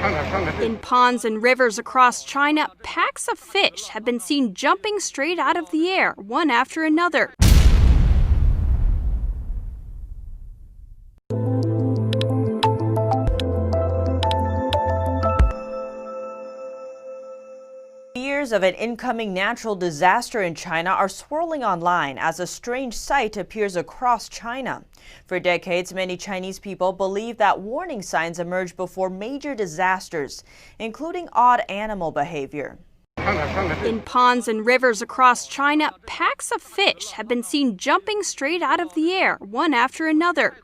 In ponds and rivers across China, packs of fish have been seen jumping straight out of the air, one after another. Fears of an incoming natural disaster in China are swirling online as a strange sight appears across China. For decades, many Chinese people believe that warning signs emerge before major disasters, including odd animal behavior. In ponds and rivers across China, packs of fish have been seen jumping straight out of the air, one after another.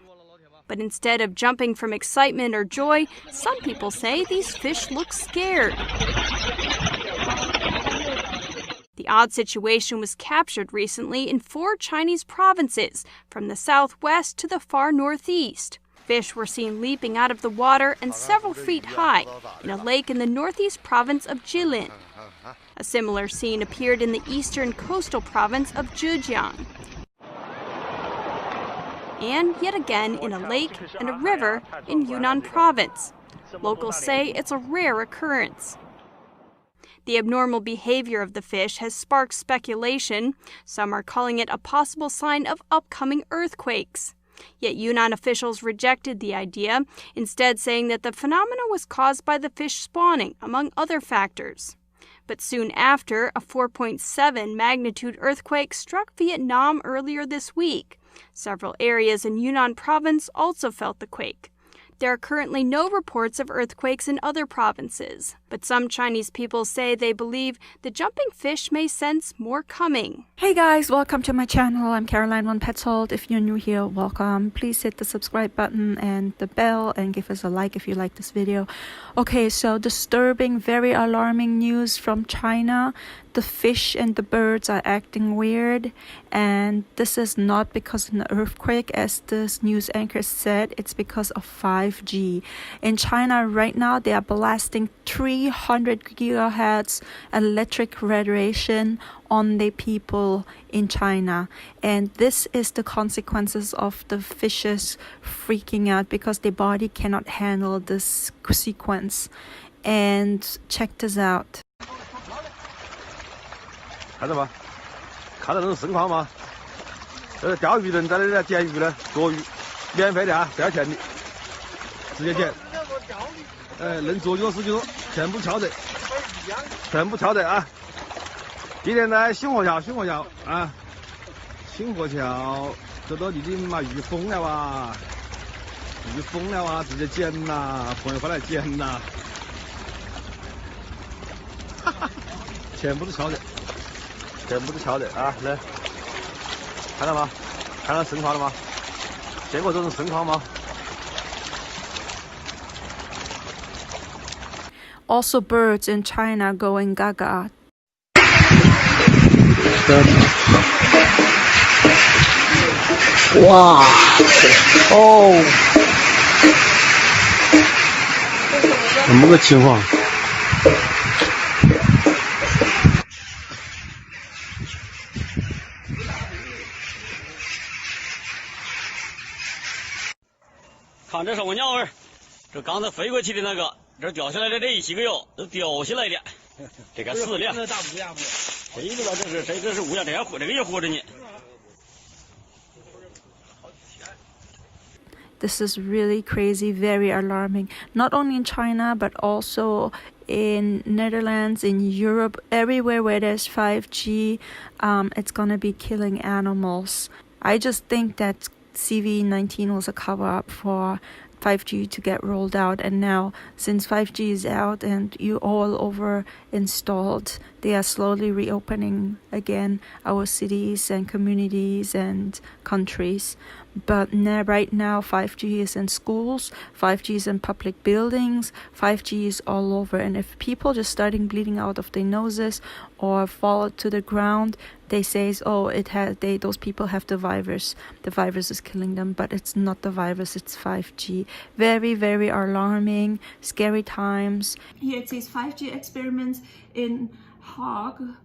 But instead of jumping from excitement or joy, some people say these fish look scared. The odd situation was captured recently in 4 Chinese provinces, from the southwest to the far northeast. Fish were seen leaping out of the water and several feet high in a lake in the northeast province of Jilin. A similar scene appeared in the eastern coastal province of Zhejiang. And yet again in a lake and a river in Yunnan province. Locals say it's a rare occurrence. The abnormal behavior of the fish has sparked speculation. Some are calling it a possible sign of upcoming earthquakes. Yet Yunnan officials rejected the idea, instead saying that the phenomenon was caused by the fish spawning, among other factors. But soon after, a 4.7 magnitude earthquake struck Vietnam earlier this week. Several areas in Yunnan province also felt the quake. There are currently no reports of earthquakes in other provinces, but some Chinese people say they believe the jumping fish may sense more coming. Hey guys, welcome to my channel. I'm Caroline von Petzold. If you're new here, welcome. Please hit the subscribe button and the bell and give us a like if you like this video. Okay, so disturbing, very alarming news from China. The fish and the birds are acting weird, and this is not because of an earthquake, as this news anchor said. It's because of 5G. In China right now, they are blasting 300 gigahertz electric radiation on the people in China, and this is the consequences of the fishes freaking out because their body cannot handle this sequence. And check this out. 看到吗？看到这种盛况吗？这是钓鱼人在这里捡鱼呢，捉鱼，免费的啊，不要钱的，直接捡。能做几个事情全部敲得，全部敲得啊！今天在兴河桥啊，兴河桥这都已经嘛鱼疯了哇，鱼疯了哇，直接捡呐，朋友快来捡呐！哈哈，全部都敲得。 全部都敲的啊！来，看到吗？看到盛况了吗？见过这种盛况吗？ Also, birds in China going gaga. Wow! Oh! 怎么个情况？ 看这什么鸟儿？这刚才飞过去的那个，这掉下来的这一些个哟，都掉下来的。这个死了。谁知道这是谁？这是乌鸦，这个也活着呢。 This is really crazy, very alarming. Not only in China, but also in Netherlands, in Europe, everywhere where there's 5G, it's gonna be killing animals. I just think that CV19 was a cover-up for 5G to get rolled out, and now since 5G is out and you all over installed, they are slowly reopening again our cities and communities and countries. But right now 5G is in schools, 5G is in public buildings, 5G is all over, and if people just starting bleeding out of their noses or fall to the ground, they say, oh, those people have the virus is killing them, but it's not the virus, it's 5G. Very, very alarming, scary times. Here it says 5G experiments in Hague.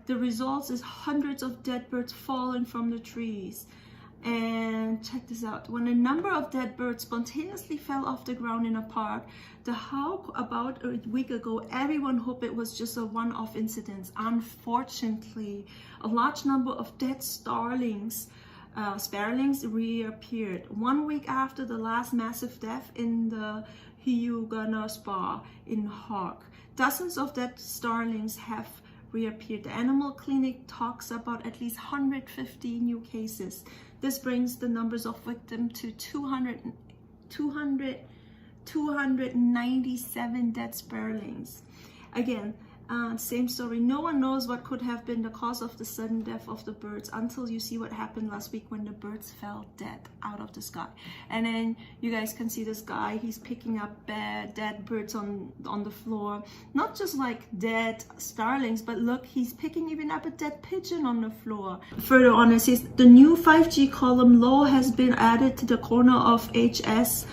The results is hundreds of dead birds fallen from the trees. And check this out. When a number of dead birds spontaneously fell off the ground in a park, the Hawk, about a week ago, everyone hoped it was just a one-off incident. Unfortunately, a large number of dead sparrowings reappeared 1 week after the last massive death in the Hyuga Spa in Hawk. Dozens of dead starlings have reappeared. The animal clinic talks about at least 150 new cases. This brings the numbers of victims to 297 dead sparrowings. Again, same story. No one knows what could have been the cause of the sudden death of the birds until you see what happened last week when the birds fell dead out of the sky. And then you guys can see this guy, he's picking up dead birds on the floor. Not just like dead starlings, but look, he's picking even up a dead pigeon on the floor. Further on, it says the new 5G column law has been added to the corner of HS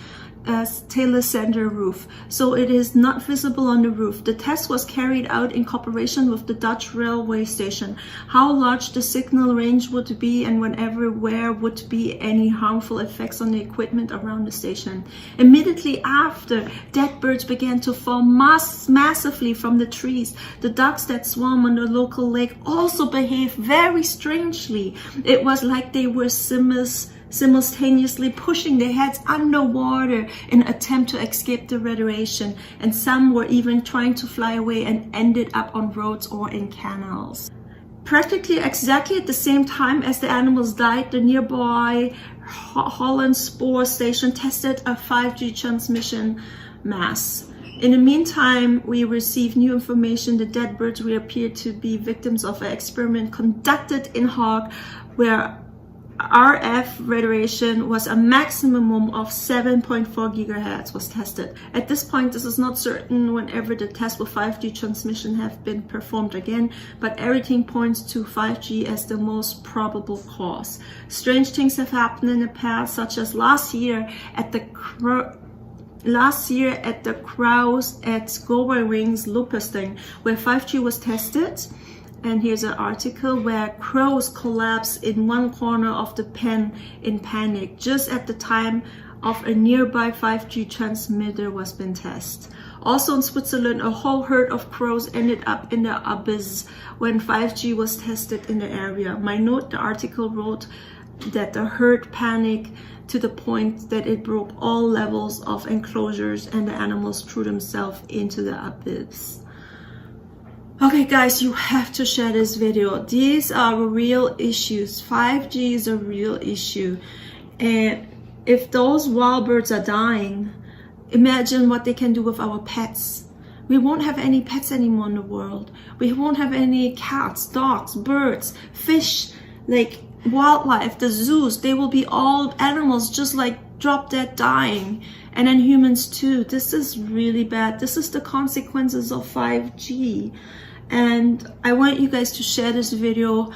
Taylor Center roof, so it is not visible on the roof. The test was carried out in cooperation with the Dutch railway station. How large the signal range would be and where would be any harmful effects on the equipment around the station. Immediately after, dead birds began to fall massively from the trees. The ducks that swam on the local lake also behaved very strangely. It was like they were simultaneously pushing their heads underwater in an attempt to escape the radiation, and some were even trying to fly away and ended up on roads or in canals. Practically exactly at the same time as the animals died, the nearby Hollandspoor station tested a 5G transmission mast. In the meantime, we received new information. The dead birds reappeared to be victims of an experiment conducted in Hawk, where RF radiation was a maximum of 7.4 gigahertz was tested. At this point, this is not certain whenever the test with 5G transmission have been performed again, but everything points to 5G as the most probable cause. Strange things have happened in the past, such as last year at the crows at Gower Wings Lupusting, where 5G was tested. And here's an article where crows collapsed in one corner of the pen in panic just at the time of a nearby 5G transmitter was being tested. Also in Switzerland, a whole herd of crows ended up in the abyss when 5G was tested in the area. My note, the article wrote that the herd panicked to the point that it broke all levels of enclosures and the animals threw themselves into the abyss. Okay guys, you have to share this video. These are real issues. 5G is a real issue. And if those wild birds are dying, imagine what they can do with our pets. We won't have any pets anymore in the world. We won't have any cats, dogs, birds, fish, like wildlife, the zoos. They will be all animals just like drop dead dying. And then humans too. This is really bad. This is the consequences of 5G. And I want you guys to share this video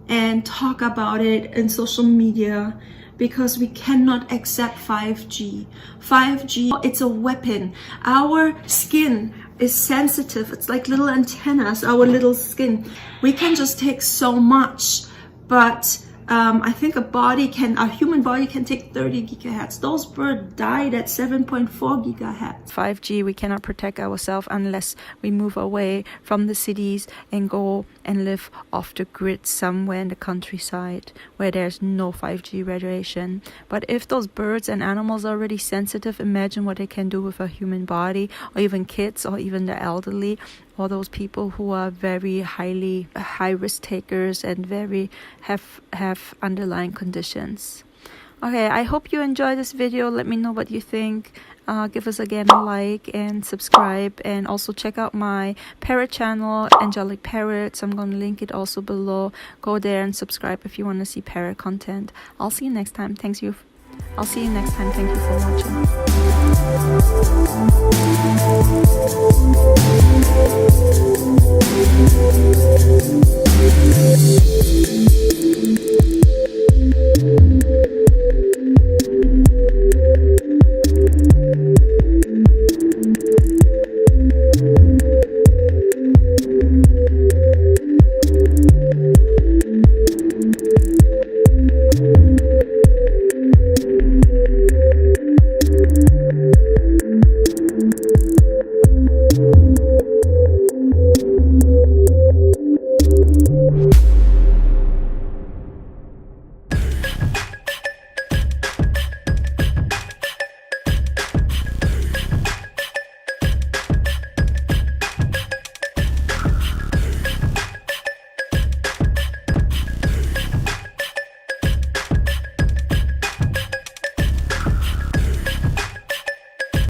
and talk about it in social media, because we cannot accept 5G. 5G, it's a weapon. Our skin is sensitive. It's like little antennas, our little skin. We can just take so much, but I think a human body can take 30 gigahertz. Those birds died at 7.4 gigahertz. 5G, we cannot protect ourselves unless we move away from the cities and go and live off the grid somewhere in the countryside where there's no 5G radiation. But if those birds and animals are already sensitive, imagine what they can do with a human body, or even kids, or even the elderly, or those people who are very high risk takers and very have underlying conditions. Okay, I hope you enjoyed this video. Let me know what you think. Give us again a like and subscribe, and also check out my parrot channel, Angelic Parrots. I'm going to link it also below. Go there and subscribe if you want to see parrot content. I'll see you next time. Thank you for watching.